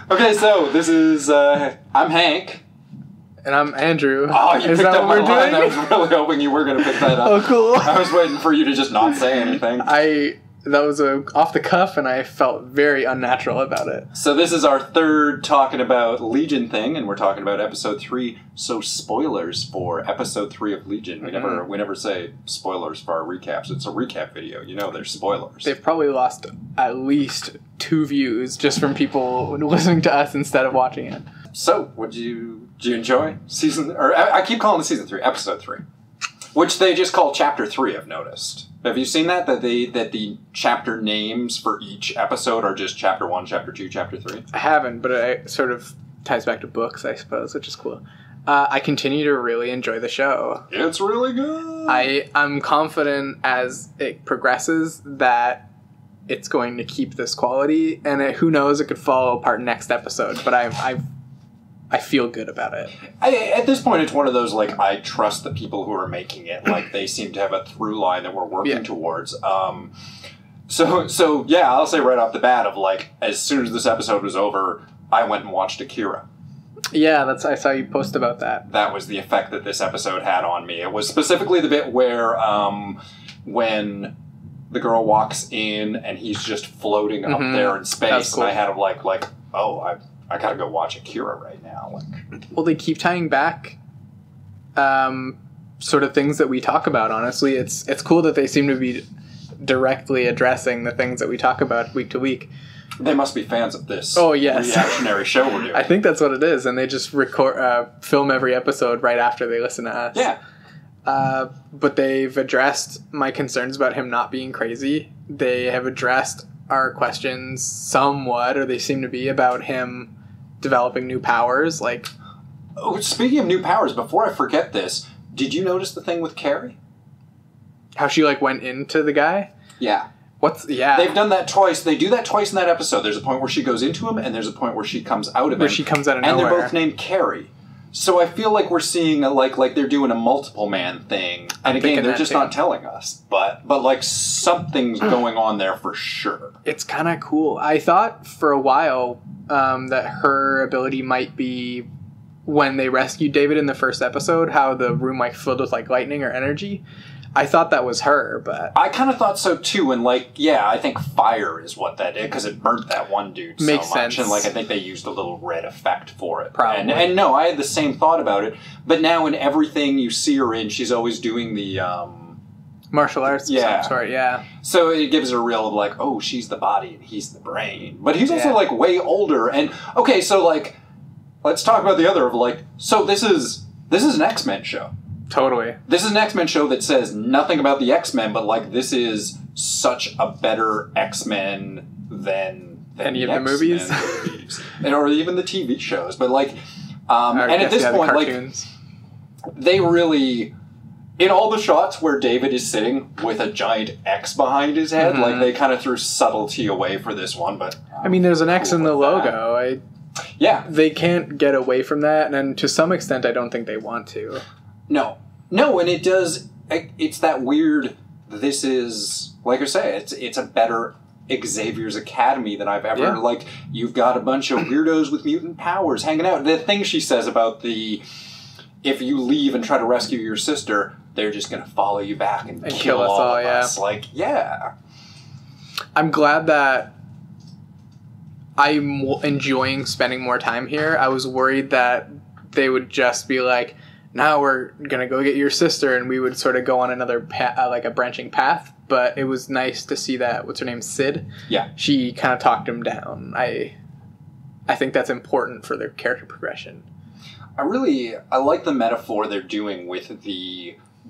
Okay, so this is, I'm Hank. And I'm Andrew. Oh, you Is picked that up what my we're line. doing? I was really hoping you were going to pick that up. Oh, cool. I was waiting for you to just not say anything. That was off the cuff, and I felt very unnatural about it. So this is our third talking about Legion thing, and we're talking about episode 3. So spoilers for episode 3 of Legion. We never say spoilers for our recaps. It's a recap video. You know, there's spoilers. They've probably lost at least 2 views just from people listening to us instead of watching it. So, did you enjoy season? Or I keep calling it season 3, episode 3, which they just call chapter 3. I've noticed. Have you seen that the chapter names for each episode are just chapter 1, chapter 2, chapter 3? I haven't, but it sort of ties back to books, I suppose, which is cool. I continue to really enjoy the show. It's really good. I'm confident as it progresses that it's going to keep this quality, and who knows, it could fall apart next episode, but I feel good about it. At this point, it's one of those, like, I trust the people who are making it. Like, they seem to have a through line that we're working towards. So, yeah, I'll say right off the bat of, like, as soon as this episode was over, I went and watched Akira. Yeah, I saw you post about that. That was the effect that this episode had on me. It was specifically the bit where, when the girl walks in and he's just floating up there in space, cool. And I had him like, oh, I gotta go watch Akira right now. Like, well, they keep tying back sort of things that we talk about, honestly. It's cool that they seem to be directly addressing the things that we talk about week to week. They must be fans of this reactionary show we're doing. I think that's what it is, and they just film every episode right after they listen to us. Yeah. But they've addressed my concerns about him not being crazy. They have addressed our questions somewhat, or they seem to be, about him developing new powers. Like, oh, speaking of new powers, before I forget this, did you notice the thing with Carrie? How she went into the guy? Yeah. They've done that twice. They do that twice in that episode. There's a point where she goes into him, and there's a point where she comes out of him. Where she comes out of nowhere. And they're both named Carrie. So I feel like we're seeing like they're doing a multiple man thing. And again, they're just not telling us. But like something's going on there for sure. It's kind of cool. I thought for a while that her ability might be when they rescued David in the first episode, how the room filled with lightning or energy. I thought that was her, but... I kind of thought so, too, and, I think fire is what that is, because it burnt that one dude so much. Makes sense. And, I think they used a little red effect for it. Probably. And no, I had the same thought about it, but now in everything you see her in, she's always doing the, martial arts of some sort, yeah. So it gives her a real, oh, she's the body and he's the brain. But he's also, way older, and, okay, so, let's talk about the other of, so this is an X-Men show. Totally. This is an X-Men show that says nothing about the X-Men, but this is such a better X-Men than any of the movies, or even the TV shows. But and at this point, they really, in all the shots where David is sitting with a giant X behind his head, they kind of threw subtlety away for this one. But I mean, there's an X in the logo. They can't get away from that, and to some extent, I don't think they want to. No, and it does, it's that weird, this is, like I say, it's a better Xavier's Academy than I've ever, you've got a bunch of weirdos with mutant powers hanging out. The thing she says about if you leave and try to rescue your sister, they're just going to follow you back and kill us all of us. I'm glad that I'm enjoying spending more time here. I was worried that they would just be now we're going to go get your sister, and we would sort of go on another a branching path. But it was nice to see that, what's her name, Sid? Yeah. She kind of talked him down. I think that's important for their character progression. I like the metaphor they're doing with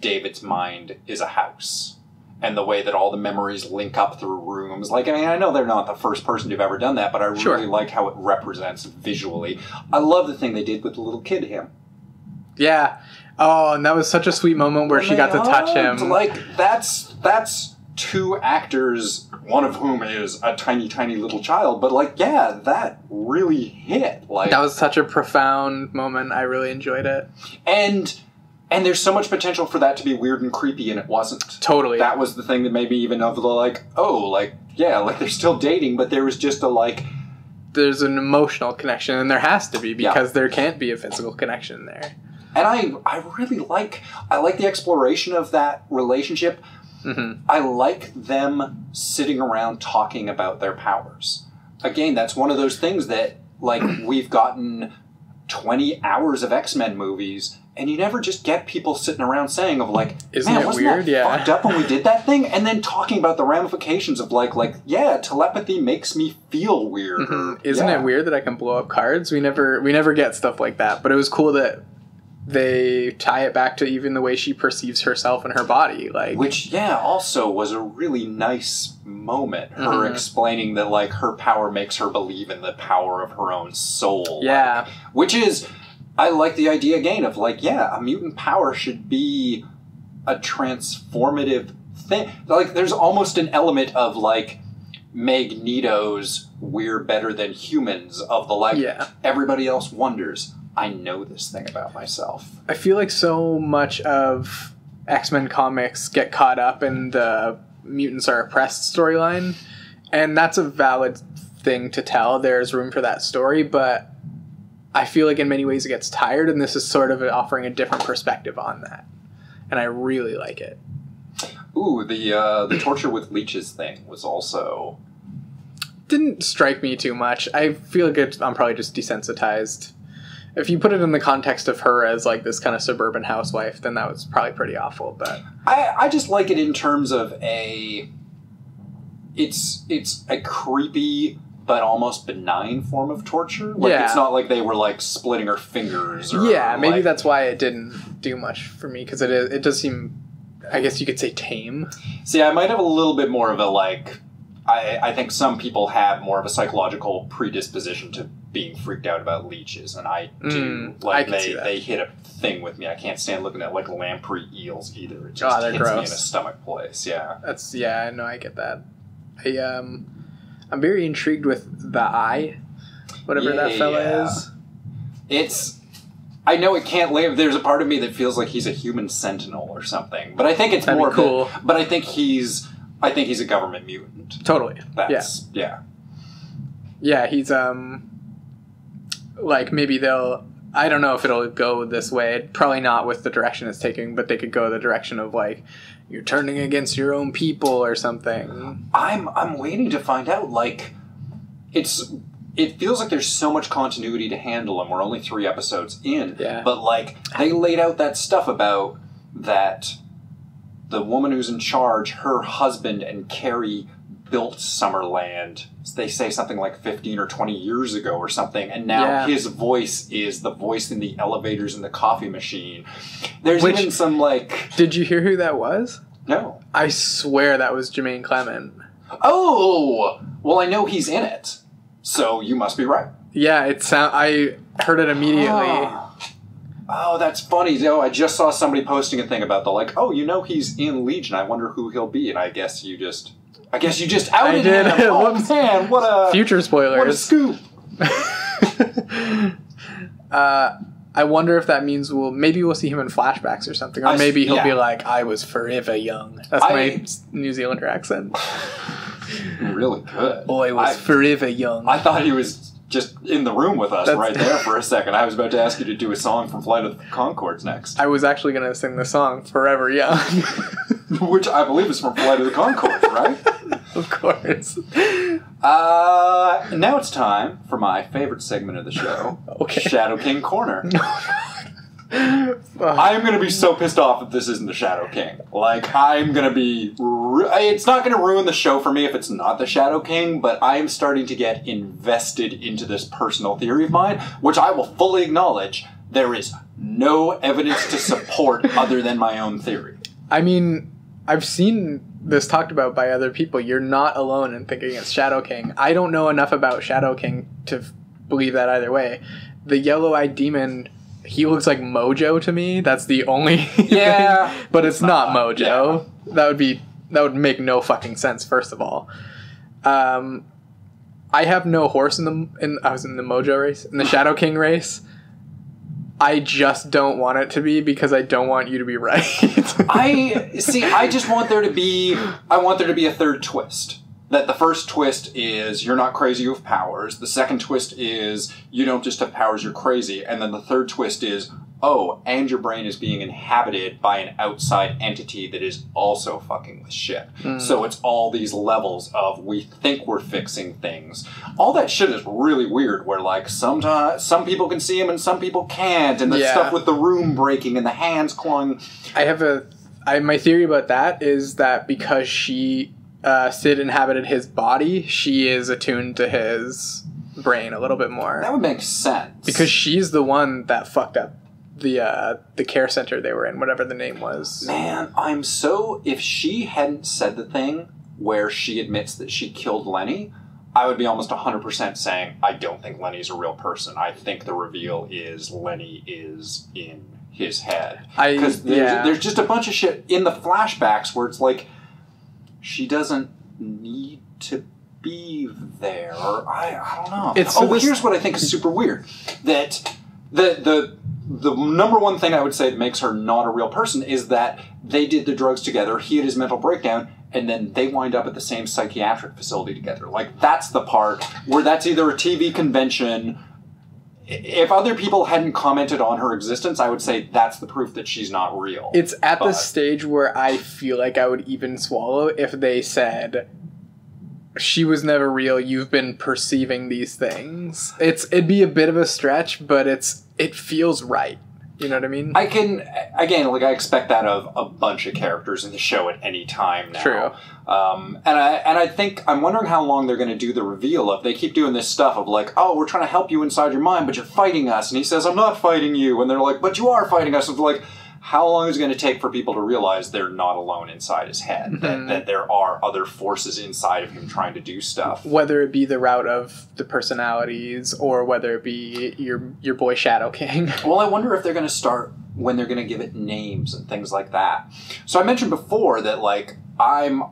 David's mind is a house. And the way that all the memories link up through rooms. I know they're not the first person to have ever done that, but I really like how it represents visually. I love the thing they did with the little kid him. Yeah. Oh, and that was such a sweet moment where she got to touch him. That's 2 actors, one of whom is a tiny, tiny little child. But, that really hit. That was such a profound moment. I really enjoyed it. And And there's so much potential for that to be weird and creepy, and it wasn't. Totally. That was the thing that made me even of the, like, oh, like, yeah, like, they're still dating, but there was just a, like... There's an emotional connection, and there has to be, because there can't be a physical connection there. And I really like the exploration of that relationship. Mm-hmm. I like them sitting around talking about their powers. Again, that's one of those things that, like, we've gotten 20 hours of X-Men movies, and you never just get people sitting around saying of, like, isn't man, it wasn't weird? that fucked up when we did that thing? And then talking about the ramifications of, like, yeah, telepathy makes me feel weird. Mm-hmm. Isn't it weird that I can blow up cards? We never get stuff like that, but it was cool that they tie it back to even the way she perceives herself and her body, like, which also was a really nice moment, her explaining that, like, her power makes her believe in the power of her own soul, like, which is, I like the idea again of, like, a mutant power should be a transformative thing. Like, there's almost an element of, like, Magneto's we're better than humans, of the, like, everybody else wonders, I know this thing about myself. I feel like so much of X-Men comics get caught up in the mutants are oppressed storyline, and that's a valid thing to tell. There's room for that story, but I feel like in many ways it gets tired, and this is sort of offering a different perspective on that. And I really like it. Ooh, the torture with leeches thing was also... Didn't strike me too much. I feel like I'm probably just desensitized. If you put it in the context of her as, like, this kind of suburban housewife, then that was probably pretty awful, but... I just like it in terms of it's a creepy but almost benign form of torture. Like, it's not like they were, like, splitting her fingers or... Yeah, maybe that's why it didn't do much for me, because it does seem, I guess you could say, tame. See, I might have a little bit more of a, like... I think some people have more of a psychological predisposition to being freaked out about leeches, and I do. Like, they hit a thing with me. I can't stand looking at, like, lamprey eels either. It just hits me in a stomach place. Yeah. No, I get that. I'm very intrigued with the eye, whatever that fella is. I know it can't live. There's a part of me that feels like he's a human sentinel or something, but I think it's more cool. But I think he's a government mutant. Totally. Yeah, he's, like, maybe I don't know if it'll go this way. Probably not with the direction it's taking, but they could go the direction of, like, you're turning against your own people or something. I'm waiting to find out, like, it feels like there's so much continuity to handle, and we're only 3 episodes in. Yeah. But, like, they laid out that stuff about that the woman who's in charge, her husband and Carrie built Summerland. They say something like 15 or 20 years ago or something, and now his voice is the voice in the elevators and the coffee machine. There's even some, like... Did you hear who that was? No. I swear that was Jermaine Clement. Oh! Well, I know he's in it, so you must be right. Yeah, I heard it immediately. Oh, that's funny. No, I just saw somebody posting a thing about he's in Legion. I wonder who he'll be, and I guess you just outed him. Oh, man, what a... Future spoilers. What a scoop. I wonder if that means maybe we'll see him in flashbacks or something. Or maybe he'll be like, I was forever young. That's my New Zealander accent. Really good. I was forever young. I thought he was just in the room with us right there for a second. I was about to ask you to do a song from Flight of the Conchords next. I was actually going to sing the song Forever Young. Which I believe is from Flight of the Conchords, right? Of course. Now it's time for my favorite segment of the show. Okay. Shadow King Corner. I'm going to be so pissed off if this isn't the Shadow King. Like, I'm going to be... It's not going to ruin the show for me if it's not the Shadow King, but I am starting to get invested into this personal theory of mine, which I will fully acknowledge there is no evidence to support other than my own theory. I mean, I've seen this talked about by other people. You're not alone in thinking it's Shadow King. I don't know enough about Shadow King to believe that either way. The yellow-eyed demon... He looks like Mojo to me. That's the only thing. But it's not Mojo. Yeah. That would make no fucking sense, first of all. I have no horse I was in the Mojo race, in the Shadow King race. I just don't want it to be because I don't want you to be right. I just want there to be a third twist. That the first twist is you're not crazy, you have powers. The second twist is you don't just have powers, you're crazy. And then the third twist is, oh, and your brain is being inhabited by an outside entity that is also fucking with shit. So it's all these levels of we think we're fixing things. All that shit is really weird where like sometimes some people can see him and some people can't. And the stuff with the room breaking and the hands clawing. My theory about that is that because Sid inhabited his body, she is attuned to his brain a little bit more. That would make sense. Because she's the one that fucked up the care center they were in, whatever the name was. Man, if she hadn't said the thing where she admits that she killed Lenny, I would be almost 100% saying, I don't think Lenny's a real person. I think the reveal is Lenny is in his head. Because there's just a bunch of shit in the flashbacks where it's like, she doesn't need to be there. I don't know. Here's what I think is super weird. That the number one thing I would say that makes her not a real person is that they did the drugs together, he had his mental breakdown, and then they wind up at the same psychiatric facility together. Like, that's the part where that's either a TV convention. If other people hadn't commented on her existence, I would say that's the proof that she's not real. It's at the stage where I feel like I would even swallow if they said, she was never real, you've been perceiving these things. It'd be a bit of a stretch, but it feels right. You know what I mean? I expect that of a bunch of characters in the show at any time now. True. And I think, I'm wondering how long they're going to do the reveal of, they keep doing this stuff of like, oh, we're trying to help you inside your mind, but you're fighting us. And he says, I'm not fighting you. And they're like, but you are fighting us. And it's like, how long is it going to take for people to realize they're not alone inside his head? That there are other forces inside of him trying to do stuff? Whether it be the route of the personalities or whether it be your boy Shadow King. Well, I wonder if they're going to start when they're going to give it names and things like that. So I mentioned before that, like, I'm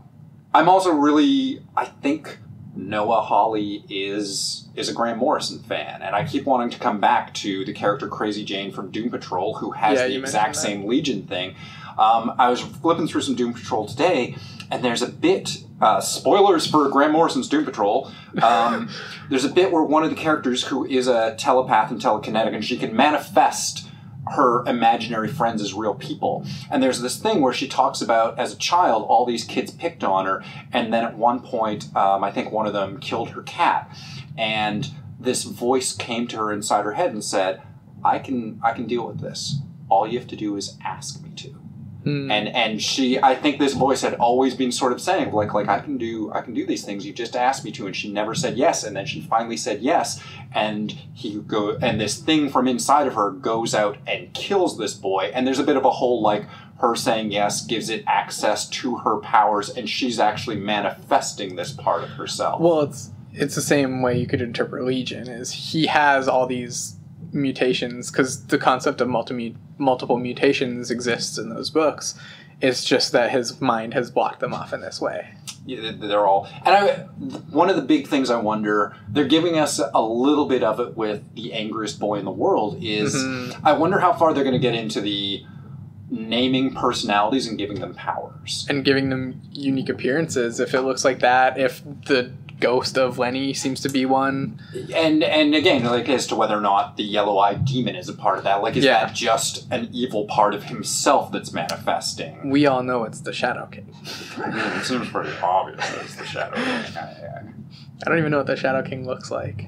also really, I think Noah Hawley is a Grant Morrison fan, and I keep wanting to come back to the character Crazy Jane from Doom Patrol, who has the exact same Legion thing. I was flipping through some Doom Patrol today, and there's a bit, spoilers for Grant Morrison's Doom Patrol, there's a bit where one of the characters who is a telepath and telekinetic, and she can manifest her imaginary friends as real people. And there's this thing where she talks about, as a child, all these kids picked on her, and then at one point, I think one of them killed her cat. And this voice came to her inside her head and said, I can deal with this. All you have to do is ask me to. And I think this voice had always been sort of saying, like I can do these things, you just asked me to, and she never said yes, and then she finally said yes, and this thing from inside of her goes out and kills this boy, and there's a bit of a whole, like, her saying yes gives it access to her powers, and she's actually manifesting this part of herself. Well, it's the same way you could interpret Legion, is he has all these mutations, because the concept of multiple mutations exists in those books. It's just that his mind has blocked them off in this way. Yeah, they're all... And one of the big things I wonder, they're giving us a little bit of it with the angriest boy in the world, is I wonder how far they're going to get into the naming personalities and giving them powers. And giving them unique appearances, if it looks like that, if the ghost of Lenny seems to be one. And again, like, as to whether or not the yellow-eyed demon is a part of that. Like, is that just an evil part of himself that's manifesting? We all know it's the Shadow King. I mean, it seems pretty obvious that it's the Shadow King. I don't even know what the Shadow King looks like.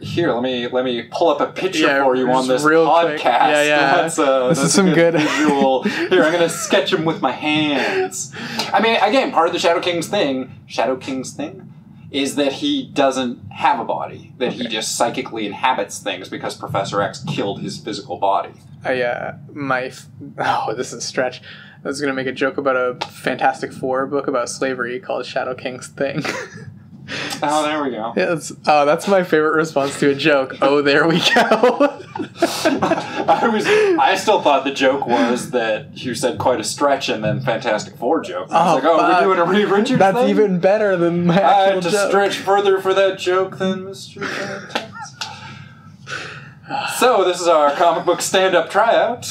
Here, let me pull up a picture for you on this real podcast. Quick. Yeah. This is some good visual. Here, I'm going to sketch him with my hands. I mean, again, part of the Shadow King's thing is that he doesn't have a body, that he just psychically inhabits things because Professor X killed his physical body. This is a stretch. I was going to make a joke about a Fantastic Four book about slavery called Shadow King's Thing. Oh, there we go. Yeah, that's my favorite response to a joke. Oh, there we go. I still thought the joke was that you said quite a stretch and then Fantastic Four joke. I was we're doing a Reed Richards thing? That's even better than my actual I had to joke. stretch further for that joke than Mr. Fantastic. So this is our comic book stand-up tryout.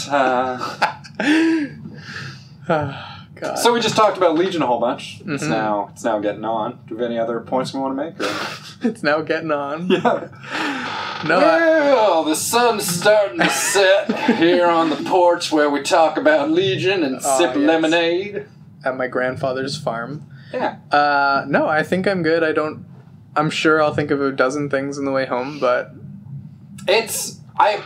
God. So we just talked about Legion a whole bunch. Mm-hmm. It's now getting on. Do we have any other points we want to make? Or? It's now getting on. Yeah. No. Well, the sun's starting to set here on the porch where we talk about Legion and sip lemonade At my grandfather's farm. Yeah. No, I think I'm good. I'm sure I'll think of a dozen things on the way home, but I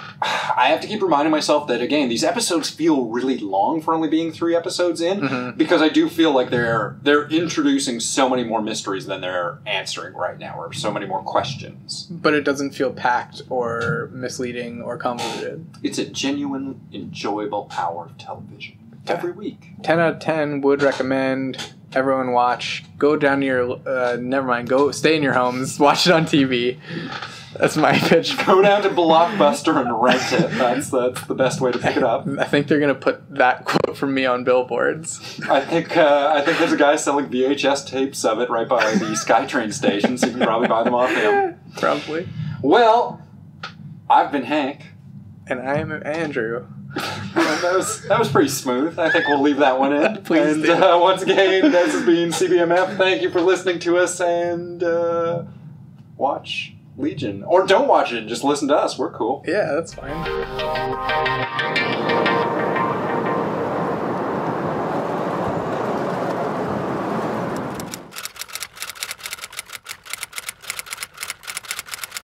have to keep reminding myself that, again, these episodes feel really long for only being 3 episodes in, because I do feel like they're introducing so many more mysteries than they're answering right now, or so many more questions. But it doesn't feel packed or misleading or convoluted. It's a genuine, enjoyable hour of television every week. 10 out of 10 would recommend everyone watch. Go down to your... never mind. Go stay in your homes. Watch it on TV. That's my pitch. Go down to Blockbuster and rent it. That's the best way to pick it up. I think they're going to put that quote from me on billboards. I think there's a guy selling VHS tapes of it right by the SkyTrain station, so you can probably buy them off him. Probably. Well, I've been Hank. And I am Andrew. Well, that was pretty smooth. I think we'll leave that one in. Please and do. Once again, this has been CBMF. Thank you for listening to us, and watch Legion. Or don't watch it, just listen to us. We're cool. Yeah, that's fine.